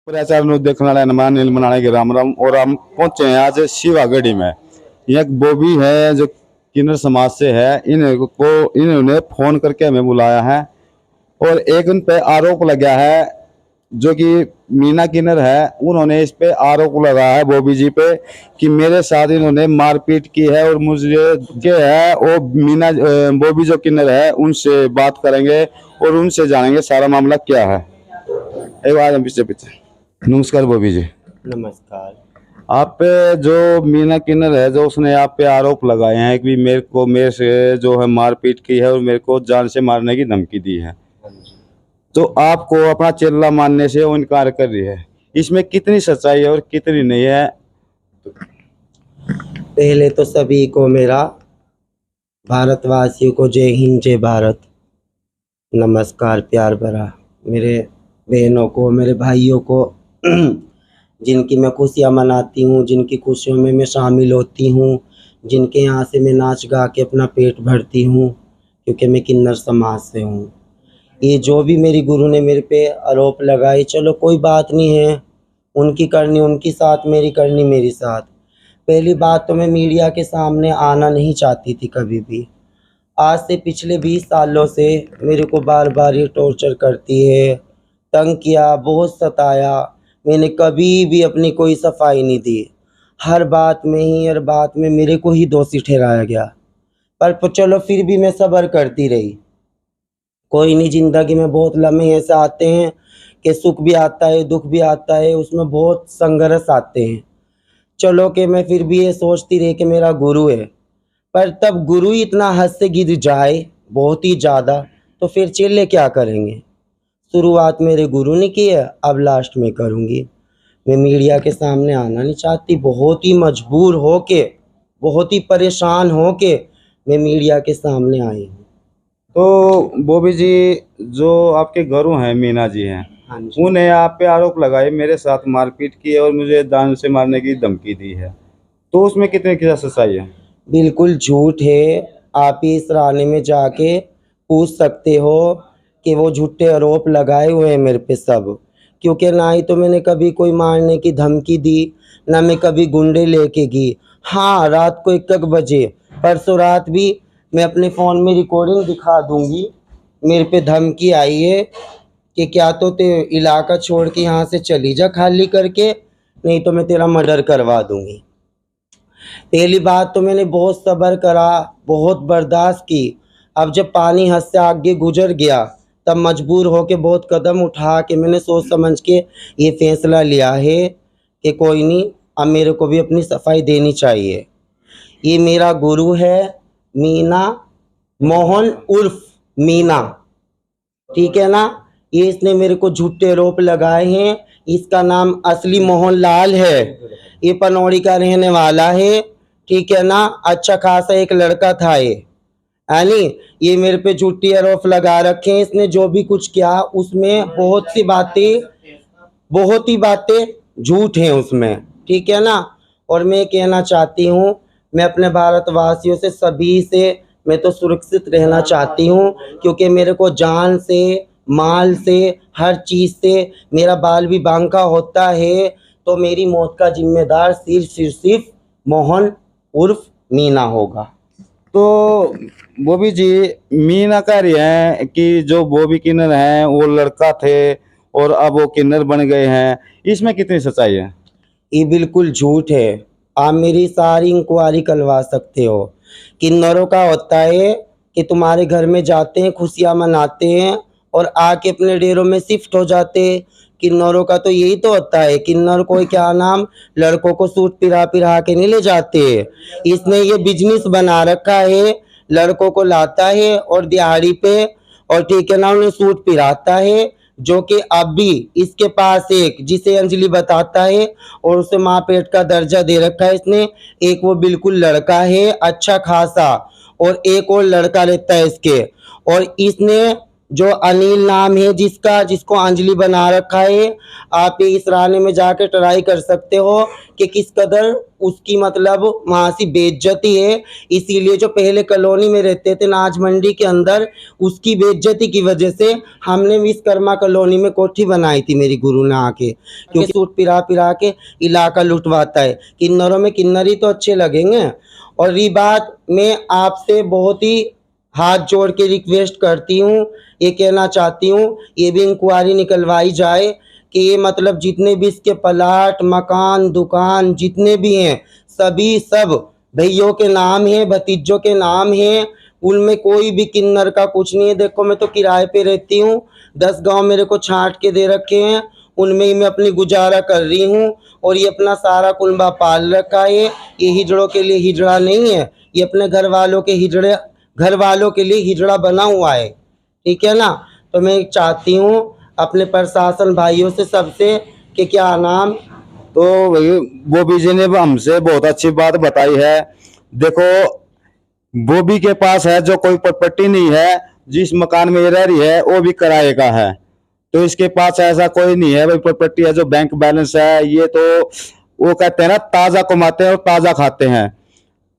प्रचार देखने वाले हनुमान नील मनाने के राम राम। और हम पहुंचे हैं आज शिवागढ़ी में। ये एक बॉबी है जो किन्नर समाज से है। इन्होंने फोन करके हमें बुलाया है और एक उन पे आरोप लगा है जो कि मीना किन्नर है। उन्होंने इस पे आरोप लगाया है बॉबी जी पे कि मेरे साथ इन्होंने मारपीट की है और मुझे जो है वो बॉबी जो किन्नर है उनसे बात करेंगे और उनसे जानेंगे सारा मामला क्या है। एक बार पीछे पीछे। नमस्कार बॉबी जी। नमस्कार। आप पे जो मीना किन्नर है जो उसने आप पे आरोप लगाए हैं कि मेरे से जो है मारपीट की है और मेरे को जान से मारने की धमकी दी है, तो आपको अपना चेला मानने से वो इनकार कर रही है। इसमें कितनी सच्चाई है और कितनी नहीं है? पहले तो सभी को मेरा भारतवासियों को जय हिंद जय भारत, नमस्कार प्यार भरा। मेरे बहनों को, मेरे भाइयों को जिनकी मैं खुशियाँ मनाती हूँ, जिनकी खुशियों में मैं शामिल होती हूँ, जिनके यहाँ से मैं नाच गा के अपना पेट भरती हूँ, क्योंकि मैं किन्नर समाज से हूँ। ये जो भी मेरी गुरु ने मेरे पे आरोप लगाए, चलो कोई बात नहीं है, उनकी करनी उनकी साथ, मेरी करनी मेरी साथ। पहली बात तो मैं मीडिया के सामने आना नहीं चाहती थी कभी भी। आज से पिछले 20 सालों से मेरे को बार बार ये टॉर्चर करती है, तंग किया, बहुत सताया। मैंने कभी भी अपनी कोई सफाई नहीं दी। हर बात में मेरे को ही दोषी ठहराया गया। पर चलो फिर भी मैं सब्र करती रही। कोई नहीं, ज़िंदगी में बहुत लम्हे ऐसे आते हैं कि सुख भी आता है, दुख भी आता है, उसमें बहुत संघर्ष आते हैं। चलो कि मैं फिर भी ये सोचती रही कि मेरा गुरु है, पर तब गुरु ही इतना हद से गिर जाए बहुत ही ज़्यादा, तो फिर चेले क्या करेंगे। शुरुआत मेरे गुरु ने की है, अब लास्ट में करूँगी। मैं मीडिया के सामने आना नहीं चाहती, बहुत ही मजबूर हो के, बहुत ही परेशान हो के मैं मीडिया के सामने आई हूँ। तो बॉबी जी, जो आपके गुरु हैं मीना जी हैं, हाँ जी। उन्हें आप पे आरोप लगाए मेरे साथ मारपीट की है और मुझे जान से मारने की धमकी दी है, तो उसमें कितने की सच्चाई है? बिल्कुल झूठ है। आप ही इस रानी में जाके पूछ सकते हो कि वो झूठे आरोप लगाए हुए हैं मेरे पे सब। क्योंकि ना ही तो मैंने कभी कोई मारने की धमकी दी, ना मैं कभी गुंडे लेके गई। हाँ, रात को 1 बजे, परसों रात भी मैं अपने फ़ोन में रिकॉर्डिंग दिखा दूंगी। मेरे पे धमकी आई है कि क्या तो ते इलाका छोड़ के यहाँ से चली जा खाली करके, नहीं तो मैं तेरा मर्डर करवा दूंगी। पहली बात तो मैंने बहुत सब्र करा, बहुत बर्दाश्त की। अब जब पानी हद से आगे गुजर गया, तब मजबूर होके बहुत कदम उठा के मैंने सोच समझ के ये फैसला लिया है कि कोई नहीं, अब मेरे को भी अपनी सफाई देनी चाहिए। ये मेरा गुरु है मीना मोहन उर्फ मीना, ठीक है ना। ये इसने मेरे को झूठे आरोप लगाए हैं। इसका नाम असली मोहन लाल है। ये पनौड़ी का रहने वाला है, ठीक है ना। अच्छा खासा एक लड़का था ये, यानी ये मेरे पे झूठी आरोप लगा रखे हैं। इसने जो भी कुछ किया उसमें बहुत ही बातें झूठ हैं उसमें, ठीक है ना। और मैं कहना चाहती हूँ, मैं अपने भारतवासियों से सभी से मैं तो सुरक्षित रहना चाहती हूँ, क्योंकि मेरे को जान से, माल से, हर चीज़ से मेरा बाल भी बांका होता है। तो मेरी मौत का जिम्मेदार सिर्फ मोहन उर्फ मीना होगा। तो बॉबी जी, मीना कह रही है कि जो बॉबी किन्नर हैं वो लड़का थे और अब वो किन्नर बन गए हैं, इसमें कितनी सच्चाई है? ये बिल्कुल झूठ है। आप मेरी सारी इंक्वायरी करवा सकते हो। किन्नरों का होता है कि तुम्हारे घर में जाते हैं, खुशियाँ मनाते हैं और आके अपने डेरों में शिफ्ट हो जाते हैं। किन्नरों का तो यही तो होता है। किन्नर कोई क्या नाम, लड़कों को सूट पिरा पिरा के नहीं ले जाते। इसने ये बिजनेस बना रखा है, लड़कों को लाता है और दिहाड़ी पे, और ठीक है ना, उन्हें सूट पिराता है। जो कि अब भी इसके पास एक जिसे अंजलि बताता है और उसे माँ पेट का दर्जा दे रखा है इसने। एक वो बिल्कुल लड़का है अच्छा खासा, और एक और लड़का रहता है इसके। और इसने जो अनिल नाम है जिसका, जिसको अंजलि बना रखा है, आप इस राने में जाकर ट्राई कर सकते हो कि किस कदर उसकी मतलब वहाँ से बेइज्जती है। इसीलिए जो पहले कॉलोनी में रहते थे नाज मंडी के अंदर, उसकी बेइज्जती की वजह से हमने विश्वकर्मा कॉलोनी में कोठी बनाई थी मेरी गुरु ने आके, क्योंकि सूट पिरा पिरा के इलाका लुटवाता है। किन्नरों में किन्नर ही तो अच्छे लगेंगे। और ये बात मैं आपसे बहुत ही हाथ जोड़ के रिक्वेस्ट करती हूँ, ये कहना चाहती हूँ, ये भी इंक्वायरी निकलवाई जाए कि ये मतलब जितने भी इसके प्लाट, मकान, दुकान जितने भी हैं, सभी सब भैयों के नाम हैं, भतीजों के नाम हैं, उनमें कोई भी किन्नर का कुछ नहीं है। देखो मैं तो किराए पे रहती हूँ, 10 गांव मेरे को छांट के दे रखे हैं, उनमें ही मैं अपनी गुजारा कर रही हूँ। और ये अपना सारा कुनबा पाल रखा है। ये हिजड़ों के लिए हिजड़ा नहीं है, ये अपने घर वालों के हिजड़े, घर वालों के लिए हिजड़ा बना हुआ है, ठीक है ना। तो मैं चाहती हूँ अपने प्रशासन भाइयों से सबसे कि क्या नाम, तो बॉबी जी ने हमसे बहुत अच्छी बात बताई है। देखो बॉबी के पास है जो कोई प्रॉपर्टी नहीं है, जिस मकान में ये रह रही है वो भी किराए का है, तो इसके पास ऐसा कोई नहीं है भाई प्रॉपर्टी है जो बैंक बैलेंस है। ये तो वो कहते हैं ना ताजा कमाते हैं और ताजा खाते हैं।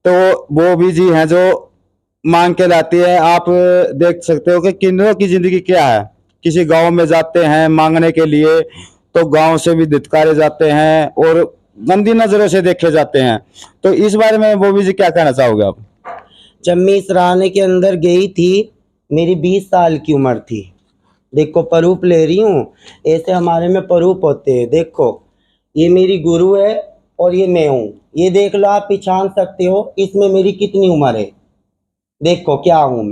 तो वो भी जी हैं जो मांग के लाती है। आप देख सकते हो कि किन्नरों की जिंदगी क्या है। किसी गांव में जाते हैं मांगने के लिए तो गांव से भी धिक्कारे जाते हैं और गंदी नजरों से देखे जाते हैं। तो इस बारे में बॉबी जी क्या कहना चाहोगे आप? जब मैं इस राने के अंदर गई थी, मेरी 20 साल की उम्र थी। देखो परूप ले रही हूँ, ऐसे हमारे में परूप होते हैं। देखो ये मेरी गुरु है और ये मैं हूँ, ये देख लो, आप पहचान सकते हो इसमें मेरी कितनी उम्र है। देखो क्या हूँ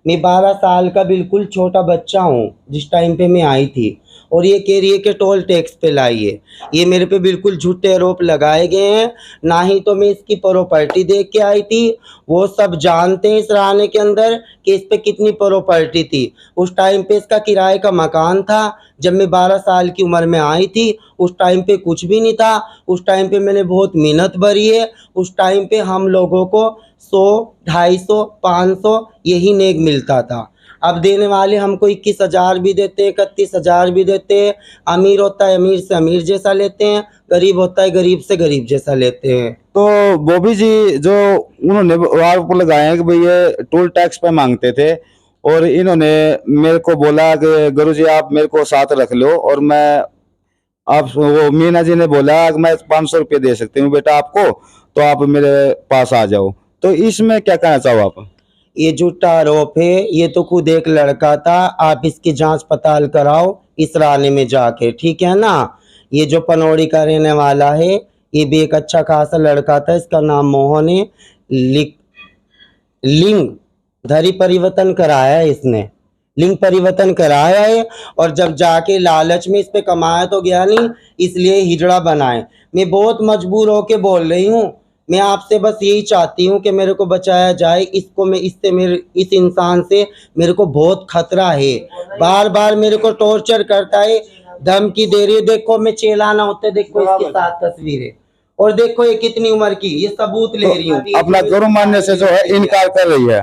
मैं 12 साल का बिल्कुल छोटा बच्चा हूँ जिस टाइम पे मैं आई थी। और ये कह रही है कि टोल टैक्स पे लाई है। ये मेरे पे बिल्कुल झूठे आरोप लगाए गए हैं। ना ही तो मैं इसकी प्रॉपर्टी देख के आई थी, वो सब जानते हैं इस राने के अंदर कि इस पे कितनी प्रॉपर्टी थी। उस टाइम पे इसका किराए का मकान था। जब मैं 12 साल की उम्र में आई थी उस टाइम पे कुछ भी नहीं था। उस टाइम पे मैंने बहुत मेहनत भरी है। उस टाइम पे हम लोगों को 100, 250, 500 यही नेक मिलता था। अब देने वाले हमको 21,000 भी देते हैं, 31,000 भी देते हैं। अमीर होता है अमीर से अमीर जैसा लेते हैं, गरीब होता है गरीब से गरीब जैसा लेते हैं। तो बॉबी जी जो उन्होंने आरोप लगाए हैं कि भाई ये टोल टैक्स पे मांगते थे और इन्होंने मेरे को बोला कि गुरु जी आप मेरे को साथ रख लो, और मैं आप वो मीना जी ने बोला कि मैं 500 रुपये दे सकती हूँ बेटा आपको, तो आप मेरे पास आ जाओ। तो इसमें क्या कहना चाहो आप? ये झूठा आरोप है। ये तो खुद एक लड़का था, आप इसकी जांच पड़ताल कराओ इस राने में जाके, ठीक है ना। ये जो पनौड़ी का रहने वाला है ये भी एक अच्छा खासा लड़का था, इसका नाम मोहन है। लिंग धरी परिवर्तन कराया है इसने, लिंग परिवर्तन कराया है। और जब जाके लालच में इस पे कमाया तो गया नहीं, इसलिए हिजड़ा बनाए। मैं बहुत मजबूर होके बोल रही हूँ। मैं आपसे बस यही चाहती हूँ कि मेरे को बचाया जाए। इसको मैं इससे मेरे इस इंसान से मेरे को बहुत खतरा है। बार बार मेरे को टॉर्चर करता है, धमकी दे रही है। देखो मैं चेलाना होते, देखो इसके साथ तस्वीर है। और देखो ये कितनी उम्र की, ये सबूत ले रही हूँ। अपना गुरु मानने से जो है इनकार कर रही है।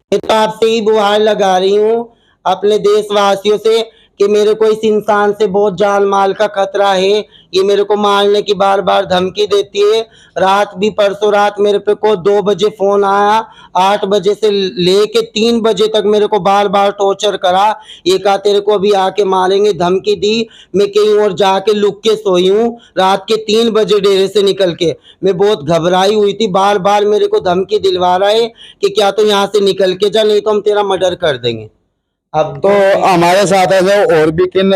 मैं तो आपसे ही गुहार लगा रही हूँ अपने देशवासियों से कि मेरे को इस इंसान से बहुत जान माल का खतरा है। ये मेरे को मारने की बार बार धमकी देती है। रात भी, परसों रात मेरे पे को 2 बजे फोन आया, 8 बजे से लेके 3 बजे तक मेरे को बार बार टॉर्चर करा। ये कहा तेरे को अभी आके मारेंगे, धमकी दी। मैं कहीं और जाके लुक के सोई हूँ रात के 3 बजे डेरे से निकल के। मैं बहुत घबराई हुई थी। बार बार मेरे को धमकी दिलवा रहा है कि क्या तो यहाँ से निकल के जा, नहीं तो हम तेरा मर्डर कर देंगे। अब तो हमारे साथ है जो और भी किन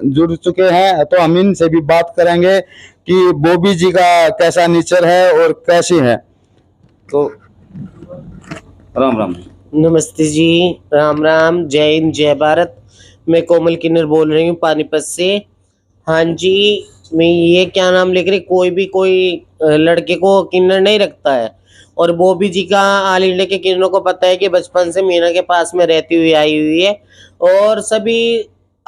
जुड़ चुके हैं, तो हम इनसे भी बात करेंगे कि बॉबी जी का कैसा नेचर है और कैसी है। तो राम राम। नमस्ते जी, राम राम, जय हिंद, जय भारत। मैं कोमल किन्नर बोल रही हूँ पानीपत से। हाँ जी, मैं ये क्या नाम लिख रही, कोई लड़के को किन्नर नहीं रखता है। और बॉबी जी का ऑल इंडिया के किन्नरों को पता है कि बचपन से मीना के पास में रहती हुई आई हुई है। और सभी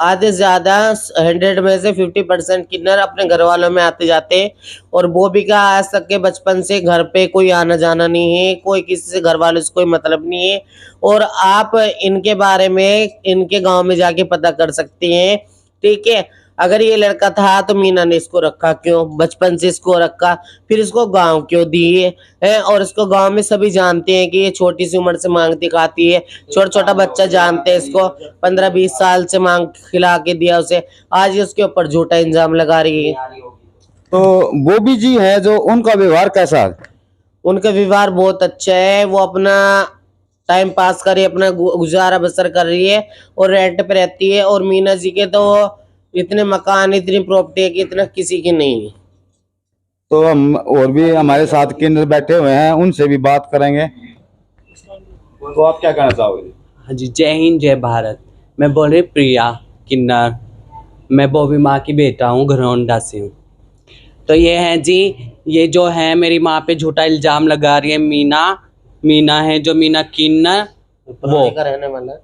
आधे से ज़्यादा 100 में से 50% किन्नर अपने घर वालों में आते जाते हैं। और बॉबी का आज तक के बचपन से घर पे कोई आना जाना नहीं है, कोई किसी से घर वालों से कोई मतलब नहीं है। और आप इनके बारे में इनके गांव में जाके पता कर सकते हैं, ठीक है। अगर ये लड़का था तो मीना ने इसको रखा क्यों, बचपन से इसको रखा, फिर इसको गांव क्यों दिए है। और इसको गांव में सभी जानते हैं कि ये छोटी सी उम्र से मांगती खाती है, छोटा छोटा बच्चा जानते हैं इसको, 15-20 साल से मांग खिला के दिया उसे, आज ये उसके ऊपर झूठा इल्जाम लगा रही है। तो बॉबी जी है जो, उनका व्यवहार कैसा है? उनका व्यवहार बहुत अच्छा है, वो अपना टाइम पास कर रही है, अपना गुजारा बसर कर रही है और रेंट पे रहती है। और मीना जी के तो इतने मकान, इतनी प्रॉपर्टी है कि इतना किसी की नहीं है। तो हम और भी हमारे साथ किन्नर बैठे हुए हैं, उनसे भी बात करेंगे। तो आप क्या कहना चाहोगे? हाँ जी, जय हिंद जय भारत। मैं बोल रही प्रिया किन्नर, मैं बॉबी माँ की बेटा हूँ, घरौंडा से हूँ। तो ये है जी, ये जो है मेरी माँ पे झूठा इल्ज़ाम लगा रही है मीना है जो मीना किन्नर, वो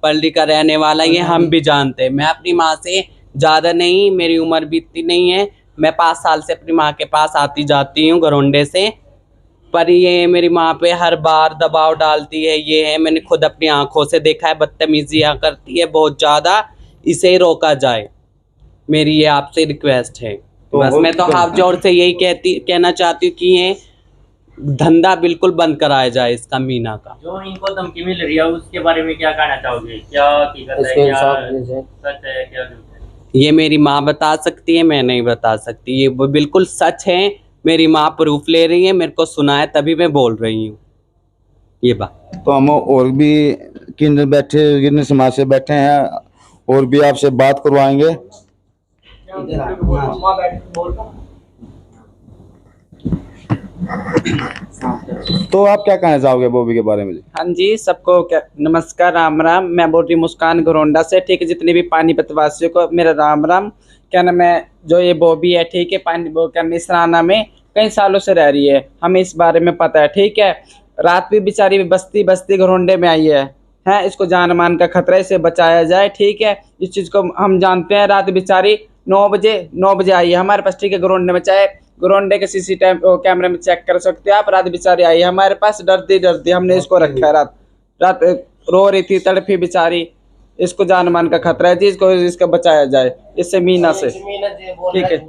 पल्ली का रहने वाला, ये हम भी जानते हैं। मैं अपनी माँ से ज़्यादा नहीं, मेरी उम्र भी इतनी नहीं है, मैं 5 साल से अपनी माँ के पास आती जाती हूँ घरौंडे से। पर ये मेरी माँ पे हर बार दबाव डालती है, ये है, मैंने खुद अपनी आंखों से देखा है, बदतमीजियाँ करती है बहुत ज़्यादा, इसे रोका जाए, मेरी ये आपसे रिक्वेस्ट है। तो बस मैं तो हाथ जोड़ से यही कहना चाहती हूँ कि ये धंधा बिल्कुल बंद कराया जाए इसका, मीना का। जो इनको धमकी मिल रही है उसके बारे में क्या कहना चाहोगे? क्या हकीकत है, क्या सच है, क्या झूठ है? ये मेरी माँ बता सकती है, मैं नहीं बता सकती, ये वो बिल्कुल सच है। मेरी माँ प्रूफ ले रही है, मेरे को सुना है तभी मैं बोल रही हूँ ये बात। तो हम और भी किन्नर समाज से बैठे हैं, और भी आपसे बात करवाएंगे। तो आप क्या कहना चाहोगे बॉबी के बारे में? हाँ जी, सबको क्या नमस्कार, राम राम। मैं बोल रही मुस्कान घरौंडा से, ठीक है। जितने भी पानीपत वासियों को मेरा राम राम। क्या नाम है, जो ये बॉबी है, ठीक है, मिसराना में कई सालों से रह रही है, हमें इस बारे में पता है, ठीक है। रात भी बेचारी बस्ती घरौंडे में आई है, इसको जान मान का खतरा है, इसे बचाया जाए, ठीक है। इस चीज़ को हम जानते हैं। रात बेचारी 9 बजे आई है हमारे पास, ठीक है, घरौंडे में। चाहे घरौंडे के CCTV कैमरे में चेक कर सकते हैं आप। रात बेचारी आई है हमारे पास, डरती हमने इसको रखा है। रात रो रही थी, तड़पी बेचारी, इसको जान मान का खतरा है जी, इसको बचाया जाए इससे, मीना से, ठीक है।